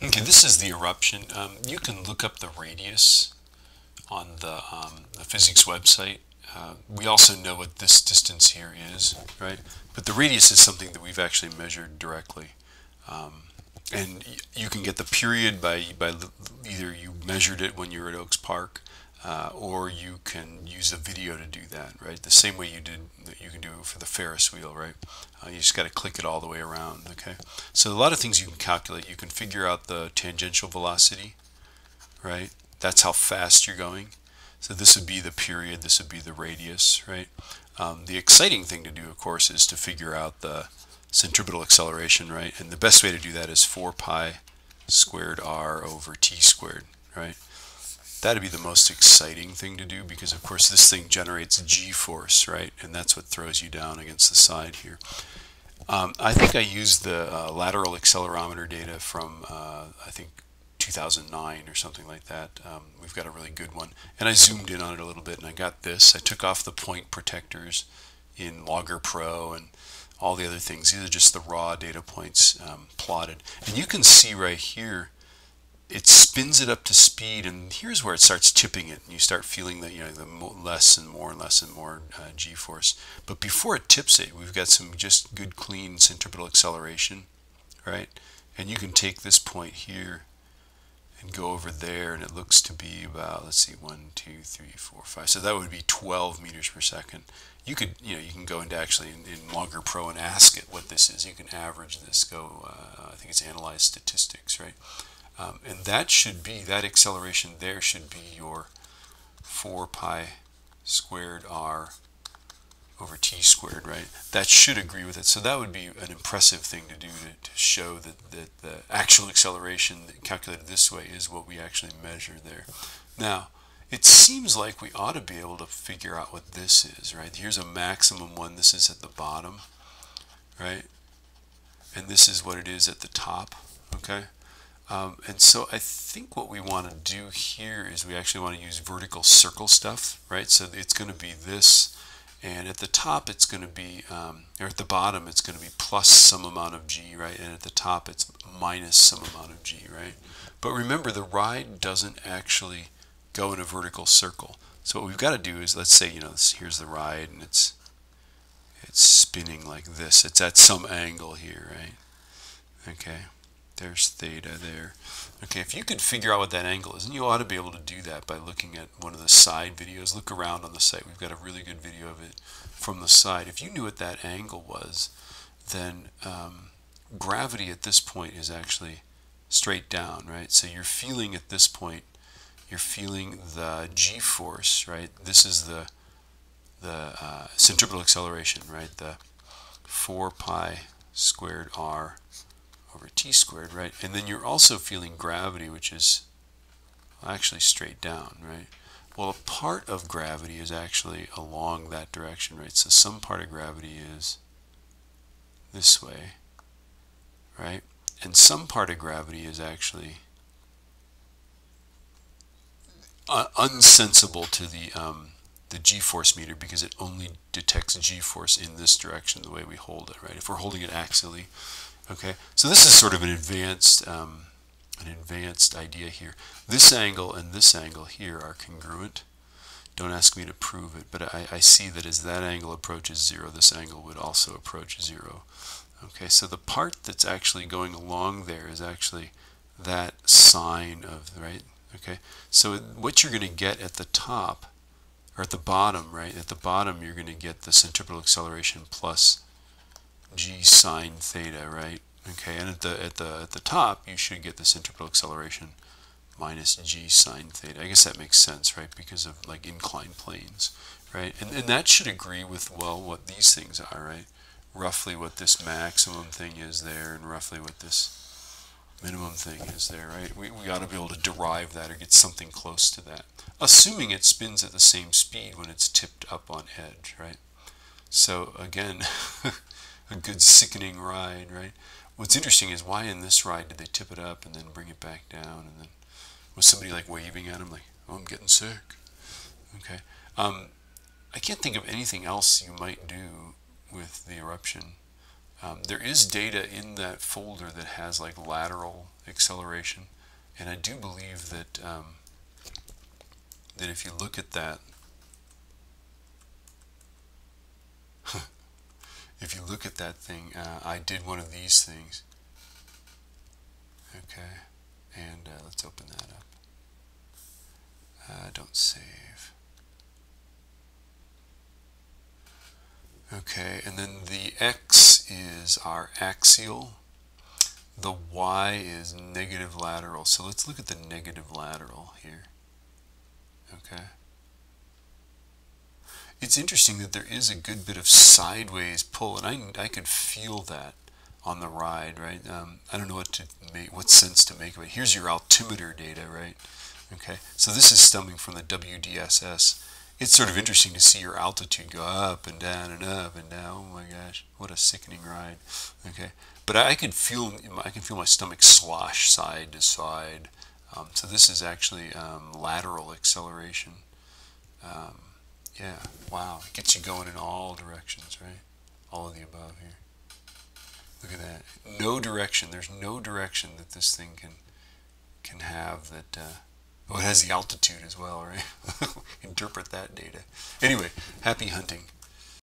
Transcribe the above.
Okay, this is the eruption. You can look up the radius on the physics website. We also know what this distance here is, right? But the radius is something that we've actually measured directly. And you can get the period by either you measured it when you were at Oaks Park, or you can use a video to do that, right? The same way you did that you can do for the Ferris wheel, right? You just got to click it all the way around, okay? So a lot of things you can calculate. You can figure out the tangential velocity, right? That's how fast you're going. So this would be the period, this would be the radius, right? The exciting thing to do, of course, is to figure out the centripetal acceleration, right? And the best way to do that is 4 pi squared r over t squared, right? That'd be the most exciting thing to do because, of course, this thing generates g-force, right? And that's what throws you down against the side here. I think I used the lateral accelerometer data from, I think, 2009 or something like that. We've got a really good one. And I zoomed in on it a little bit and I got this. I took off the point protectors in Logger Pro and all the other things. These are just the raw data points plotted. And you can see right here, it spins it up to speed, and here's where it starts tipping it. And you start feeling that, the less and more and less and more g-force. But before it tips it, we've got some just good, clean centripetal acceleration, right? And you can take this point here and go over there, and it looks to be about, let's see, 1, 2, 3, 4, 5. So that would be 12 meters per second. You could, you can go into actually in Logger Pro and ask it what this is. You can average this. Go, I think it's analyze statistics, right? And that should be, that acceleration there should be your 4 pi squared r over t squared, right? That should agree with it. So that would be an impressive thing to do to show that the actual acceleration calculated this way is what we actually measure there. Now, it seems like we ought to be able to figure out what this is, right? Here's a maximum one. This is at the bottom, right? And this is what it is at the top, okay? And so I think what we want to do here is we actually want to use vertical circle stuff, right? So it's going to be this, and at the top it's going to be, or at the bottom it's going to be plus some amount of g, right? And at the top it's minus some amount of g, right? But remember, the ride doesn't actually go in a vertical circle. So what we've got to do is, let's say, here's the ride, and it's spinning like this. It's at some angle here, right? Okay. There's theta there. Okay, if you could figure out what that angle is, and you ought to be able to do that by looking at one of the side videos. Look around on the site. We've got a really good video of it from the side. If you knew what that angle was, then gravity at this point is actually straight down, right? So you're feeling at this point, you're feeling the g-force, right? This is the centripetal acceleration, right? The 4 pi squared r over t squared, right? And then you're also feeling gravity, which is actually straight down, right? Well, a part of gravity is actually along that direction, right? So some part of gravity is this way, right? And some part of gravity is actually unsensible to the g-force meter because it only detects g-force in this direction the way we hold it, right? If we're holding it axially. Okay, so this is sort of an advanced idea here. This angle and this angle here are congruent. Don't ask me to prove it, but I see that as that angle approaches 0, this angle would also approach 0. Okay, so the part that's actually going along there is actually that sine of, right? Okay, so what you're going to get at the top, or at the bottom, right? At the bottom, you're going to get the centripetal acceleration plus g sine theta, right? Okay, and at the top you should get the centripetal acceleration minus g sine theta. I guess that makes sense, right? Because of like inclined planes, right? And that should agree with, well, what these things are, right? Roughly what this maximum thing is there, and roughly what this minimum thing is there, right? We ought to be able to derive that or get something close to that, assuming it spins at the same speed when it's tipped up on edge, right? So again, a good sickening ride, right? What's interesting is why in this ride did they tip it up and then bring it back down, and then was somebody like waving at him like, oh, I'm getting sick? Okay. I can't think of anything else you might do with the eruption. There is data in that folder that has like lateral acceleration, and I do believe that that if you look at that, if you look at that thing, I did one of these things. Okay, and let's open that up. Don't save. Okay, and then the X is our axial. The Y is negative lateral. So let's look at the negative lateral here. Okay. It's interesting that there is a good bit of sideways pull, and I could feel that on the ride, right? I don't know what sense to make of it. Here's your altimeter data, right? Okay, so this is stemming from the WDSS. It's sort of interesting to see your altitude go up and down and up and down. Oh my gosh, what a sickening ride. Okay, but I can feel my stomach slosh side to side. So this is actually lateral acceleration. Yeah, wow, it gets you going in all directions, right? All of the above here. Look at that. No direction. There's no direction that this thing can have that. Oh, it has the altitude as well, right? Interpret that data. Anyway, happy hunting.